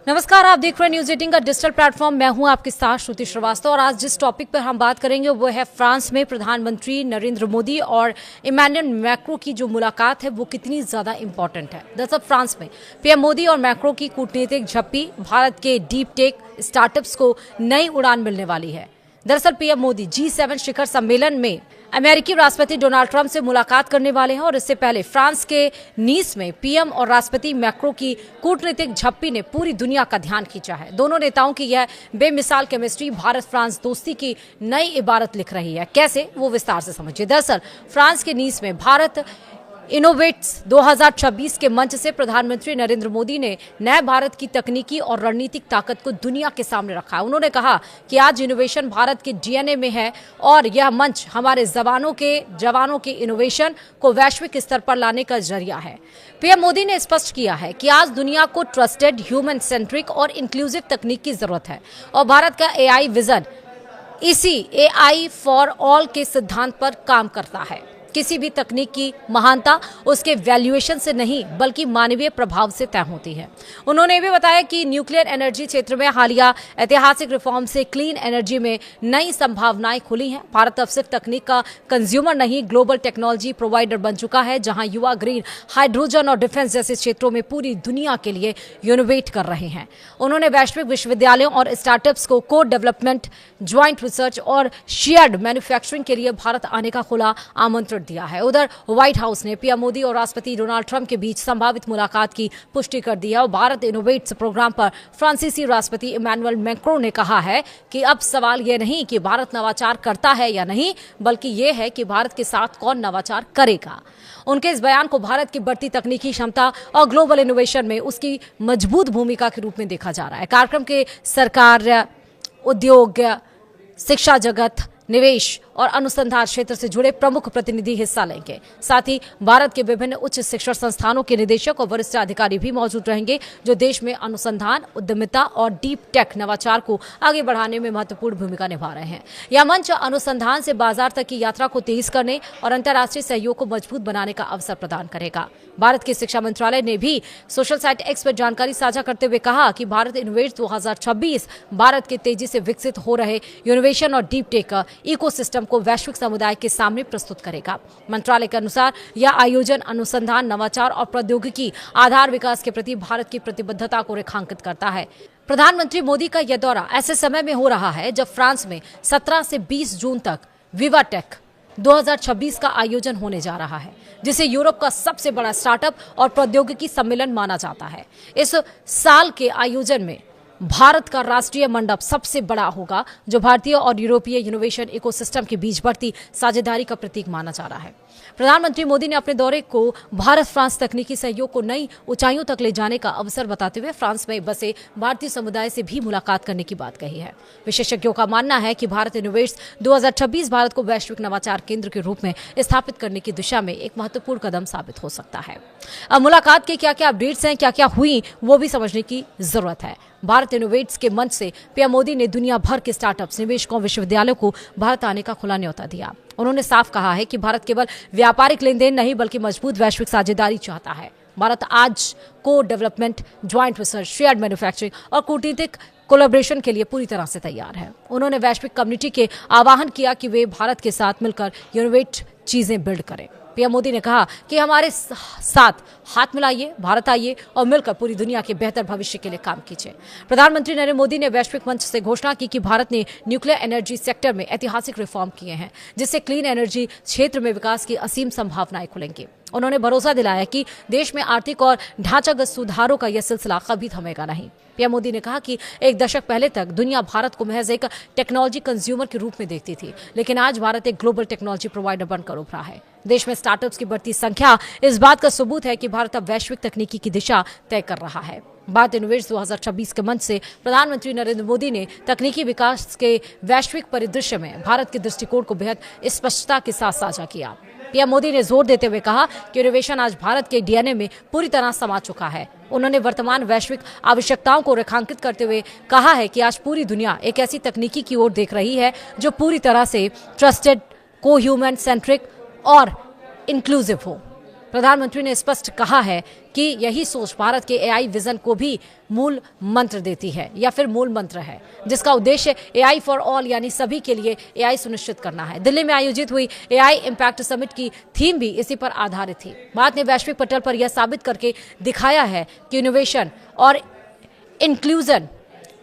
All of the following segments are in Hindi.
नमस्कार, आप देख रहे हैं न्यूज 18 का डिजिटल प्लेटफॉर्म। मैं हूं आपके साथ श्रुति श्रीवास्तव और आज जिस टॉपिक पर हम बात करेंगे वो है फ्रांस में प्रधानमंत्री नरेंद्र मोदी और इमैनुअल मैक्रों की जो मुलाकात है वो कितनी ज्यादा इंपॉर्टेंट है। दरअसल फ्रांस में पीएम मोदी और मैक्रों की कूटनीतिक झप्पी भारत के डीप टेक स्टार्टअप्स को नई उड़ान मिलने वाली है। दरअसल पीएम मोदी G7 शिखर सम्मेलन में अमेरिकी राष्ट्रपति डोनाल्ड ट्रंप से मुलाकात करने वाले हैं और इससे पहले फ्रांस के नीस में पीएम और राष्ट्रपति मैक्रों की कूटनीतिक झप्पी ने पूरी दुनिया का ध्यान खींचा है। दोनों नेताओं की यह बेमिसाल केमिस्ट्री भारत फ्रांस दोस्ती की नई इबारत लिख रही है। कैसे, वो विस्तार से समझिए। दरअसल फ्रांस के नीस में भारत इनोवेट्स 2026 के मंच से प्रधानमंत्री नरेंद्र मोदी ने नए भारत की तकनीकी और रणनीतिक ताकत को दुनिया के सामने रखा है। उन्होंने कहा कि आज इनोवेशन भारत के डीएनए में है और यह मंच हमारे जवानों के इनोवेशन को वैश्विक स्तर पर लाने का जरिया है। पीएम मोदी ने स्पष्ट किया है कि आज दुनिया को ट्रस्टेड, ह्यूमन सेंट्रिक और इंक्लूसिव तकनीक की जरूरत है और भारत का एआई विजन इसी एआई फॉर ऑल के सिद्धांत पर काम करता है। किसी भी तकनीक की महानता उसके वैल्यूएशन से नहीं बल्कि मानवीय प्रभाव से तय होती है। उन्होंने भी बताया कि न्यूक्लियर एनर्जी क्षेत्र में हालिया ऐतिहासिक रिफॉर्म से क्लीन एनर्जी में नई संभावनाएं खुली हैं। भारत अब सिर्फ तकनीक का कंज्यूमर नहीं, ग्लोबल टेक्नोलॉजी प्रोवाइडर बन चुका है, जहां युवा ग्रीन हाइड्रोजन और डिफेंस जैसे क्षेत्रों में पूरी दुनिया के लिए इनोवेट कर रहे हैं। उन्होंने वैश्विक विश्वविद्यालयों और स्टार्टअप्स को कोड डेवलपमेंट, ज्वाइंट रिसर्च और शेयर्ड मैन्युफैक्चरिंग के लिए भारत आने का खुला आमंत्रण दिया है। उधर व्हाइट हाउस ने पीएम मोदी और राष्ट्रपति डोनाल्ड ट्रंप के बीच संभावित मुलाकात की पुष्टि कर दी है और भारत इनोवेट्स प्रोग्राम पर फ्रांसीसी राष्ट्रपति इमैनुअल मैक्रों ने कहा है कि अब सवाल यह नहीं कि भारत नवाचार करता है या नहीं, बल्कि यह है कि भारत के साथ कौन नवाचार करेगा। उनके इस बयान को भारत की बढ़ती तकनीकी क्षमता और ग्लोबल इनोवेशन में उसकी मजबूत भूमिका के रूप में देखा जा रहा है। कार्यक्रम के सरकार, उद्योग, शिक्षा जगत, निवेश और अनुसंधान क्षेत्र से जुड़े प्रमुख प्रतिनिधि हिस्सा लेंगे। साथ ही भारत के विभिन्न उच्च शिक्षण संस्थानों के निदेशक और वरिष्ठ अधिकारी भी मौजूद रहेंगे, जो देश में अनुसंधान, उद्यमिता और डीप टेक नवाचार को आगे बढ़ाने में महत्वपूर्ण भूमिका निभा रहे हैं। यह मंच अनुसंधान से बाजार तक की यात्रा को तेज करने और अंतर्राष्ट्रीय सहयोग को मजबूत बनाने का अवसर प्रदान करेगा। भारत के शिक्षा मंत्रालय ने भी सोशल साइट एक्स पर जानकारी साझा करते हुए कहा कि भारत इनोवेट्स 2026 भारत के तेजी से विकसित हो रहे इनोवेशन और डीप टेक इकोसिस्टम को वैश्विक समुदाय के सामने प्रस्तुत करेगा। मंत्रालय के अनुसार यह आयोजन अनुसंधान, नवाचार और प्रौद्योगिकी आधार विकास के प्रति भारत की प्रतिबद्धता को रेखांकित करता है। प्रधानमंत्री मोदी का यह दौरा ऐसे समय में हो रहा है जब फ्रांस में 17 से 20 जून तक विवाटेक 2026 का आयोजन होने जा रहा है, जिसे यूरोप का सबसे बड़ा स्टार्टअप और प्रौद्योगिकी सम्मेलन माना जाता है। इस साल के आयोजन में भारत का राष्ट्रीय मंडप सबसे बड़ा होगा, जो भारतीय और यूरोपीय इनोवेशन इकोसिस्टम के बीच बढ़ती साझेदारी का प्रतीक माना जा रहा है। प्रधानमंत्री मोदी ने अपने दौरे को भारत फ्रांस तकनीकी सहयोग को नई ऊंचाइयों तक ले जाने का अवसर बताते हुए फ्रांस में बसे भारतीय समुदाय से भी मुलाकात करने की बात कही है। विशेषज्ञों का मानना है कि भारत इनोवेट्स 2026 भारत को वैश्विक नवाचार केंद्र के रूप में स्थापित करने की दिशा में एक महत्वपूर्ण कदम साबित हो सकता है। अब मुलाकात के क्या क्या अपडेट्स हैं, क्या क्या हुई, वो भी समझने की जरूरत है। भारत इनोवेट्स के मंच से पीएम मोदी ने दुनिया भर के स्टार्टअप्स, निवेशकों, विश्वविद्यालयों को भारत आने का खुला न्योता दिया। उन्होंने साफ कहा है कि भारत केवल व्यापारिक लेन देन नहीं बल्कि मजबूत वैश्विक साझेदारी चाहता है। भारत आज code development, joint research, shared manufacturing और कूटनीतिक कोलैबोरेशन के लिए पूरी तरह से तैयार है। उन्होंने वैश्विक कम्युनिटी के आह्वान किया कि वे भारत के साथ मिलकर इनोवेट चीजें बिल्ड करें। पीएम मोदी ने कहा कि हमारे साथ हाथ मिलाइए, भारत आइए और मिलकर पूरी दुनिया के बेहतर भविष्य के लिए काम कीजिए। प्रधानमंत्री नरेंद्र मोदी ने वैश्विक मंच से घोषणा की कि भारत ने न्यूक्लियर एनर्जी सेक्टर में ऐतिहासिक रिफॉर्म किए हैं, जिससे क्लीन एनर्जी क्षेत्र में विकास की असीम संभावनाएं खुलेंगी। उन्होंने भरोसा दिलाया कि देश में आर्थिक और ढांचागत सुधारों का यह सिलसिला कभी थमेगा नहीं। पीएम मोदी ने कहा कि एक दशक पहले तक दुनिया भारत को महज एक टेक्नोलॉजी कंज्यूमर के रूप में देखती थी, लेकिन आज भारत एक ग्लोबल टेक्नोलॉजी प्रोवाइडर बनकर उभरा है। देश में स्टार्टअप्स की बढ़ती संख्या इस बात का सबूत है कि भारत अब वैश्विक तकनीकी की दिशा तय कर रहा है। भारत इनोवेट्स 2026 के मंच से प्रधानमंत्री नरेंद्र मोदी ने तकनीकी विकास के वैश्विक परिदृश्य में भारत के दृष्टिकोण को बेहद स्पष्टता के साथ साझा किया। पीएम मोदी ने जोर देते हुए कहा कि इनोवेशन आज भारत के डीएनए में पूरी तरह समा चुका है। उन्होंने वर्तमान वैश्विक आवश्यकताओं को रेखांकित करते हुए कहा है कि आज पूरी दुनिया एक ऐसी तकनीकी की ओर देख रही है जो पूरी तरह से ट्रस्टेड, को ह्यूमन सेंट्रिक और इंक्लूसिव हो। प्रधानमंत्री ने स्पष्ट कहा है कि यही सोच भारत के एआई विजन को भी मूल मंत्र देती है या फिर मूल मंत्र है, जिसका उद्देश्य एआई फॉर ऑल यानी सभी के लिए एआई सुनिश्चित करना है। दिल्ली में आयोजित हुई एआई इम्पैक्ट समिट की थीम भी इसी पर आधारित थी। भारत ने वैश्विक पटल पर यह साबित करके दिखाया है कि इनोवेशन और इंक्लूजन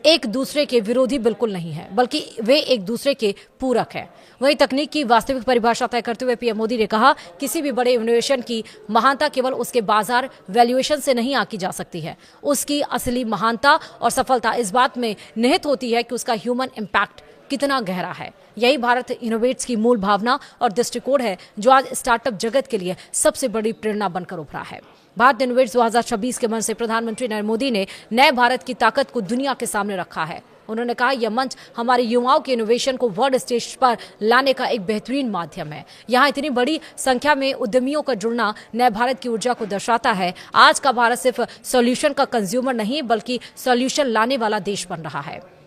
एक दूसरे के विरोधी बिल्कुल नहीं है, बल्कि वे एक दूसरे के पूरक हैं। वहीं तकनीक की वास्तविक परिभाषा तय करते हुए पीएम मोदी ने कहा, किसी भी बड़े इनोवेशन की महानता केवल उसके बाजार वैल्यूएशन से नहीं आंकी जा सकती है। उसकी असली महानता और सफलता इस बात में निहित होती है कि उसका ह्यूमन इम्पैक्ट कितना गहरा है। यही भारत इनोवेट्स की मूल भावना और दृष्टिकोण है, जो आज स्टार्टअप जगत के लिए सबसे बड़ी प्रेरणा बनकर उभरा है। भारत इनोवेट्स 2026 के मंच से प्रधानमंत्री नरेंद्र मोदी ने नए भारत की ताकत को दुनिया के सामने रखा है। उन्होंने कहा, यह मंच हमारे युवाओं के इनोवेशन को वर्ल्ड स्टेज पर लाने का एक बेहतरीन माध्यम है। यहाँ इतनी बड़ी संख्या में उद्यमियों का जुड़ना नए भारत की ऊर्जा को दर्शाता है। आज का भारत सिर्फ सॉल्यूशन का कंज्यूमर नहीं, बल्कि सॉल्यूशन लाने वाला देश बन रहा है।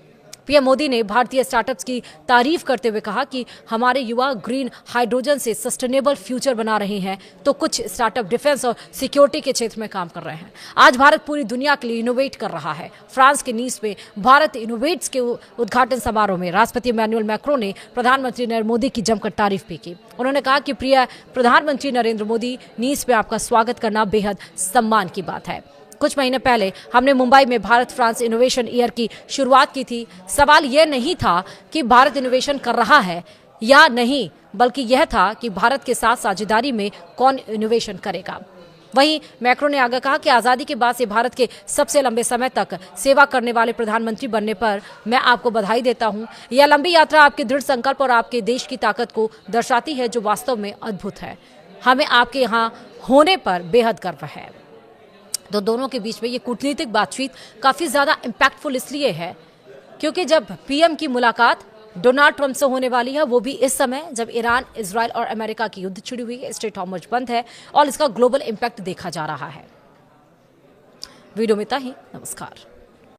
पीएम मोदी ने भारतीय स्टार्टअप्स की तारीफ करते हुए कहा कि हमारे युवा ग्रीन हाइड्रोजन से सस्टेनेबल फ्यूचर बना रहे हैं, तो कुछ स्टार्टअप डिफेंस और सिक्योरिटी के क्षेत्र में काम कर रहे हैं। आज भारत पूरी दुनिया के लिए इनोवेट कर रहा है। फ्रांस के नीस में भारत इनोवेट्स के उद्घाटन समारोह में राष्ट्रपति इमैनुअल मैक्रों ने प्रधानमंत्री नरेंद्र मोदी की जमकर तारीफ भी की। उन्होंने कहा कि प्रिय प्रधानमंत्री नरेंद्र मोदी, नीस में आपका स्वागत करना बेहद सम्मान की बात है। कुछ महीने पहले हमने मुंबई में भारत फ्रांस इनोवेशन ईयर की शुरुआत की थी। सवाल यह नहीं था कि भारत इनोवेशन कर रहा है या नहीं, बल्कि यह था कि भारत के साथ साझेदारी में कौन इनोवेशन करेगा। वहीं मैक्रो ने आगे कहा कि आजादी के बाद से भारत के सबसे लंबे समय तक सेवा करने वाले प्रधानमंत्री बनने पर मैं आपको बधाई देता हूं। यह लंबी यात्रा आपके दृढ़ संकल्प और आपके देश की ताकत को दर्शाती है, जो वास्तव में अद्भुत है। हमें आपके यहाँ होने पर बेहद गर्व है। तो दोनों के बीच में ये कूटनीतिक बातचीत काफी ज्यादा इम्पैक्टफुल इसलिए है क्योंकि जब पीएम की मुलाकात डोनाल्ड ट्रंप से होने वाली है, वो भी इस समय जब ईरान, इजराइल और अमेरिका की युद्ध छिड़ी हुई है, स्ट्रेट हॉर्मुज़ बंद है और इसका ग्लोबल इम्पैक्ट देखा जा रहा है। वीडियो में इतना ही। नमस्कार।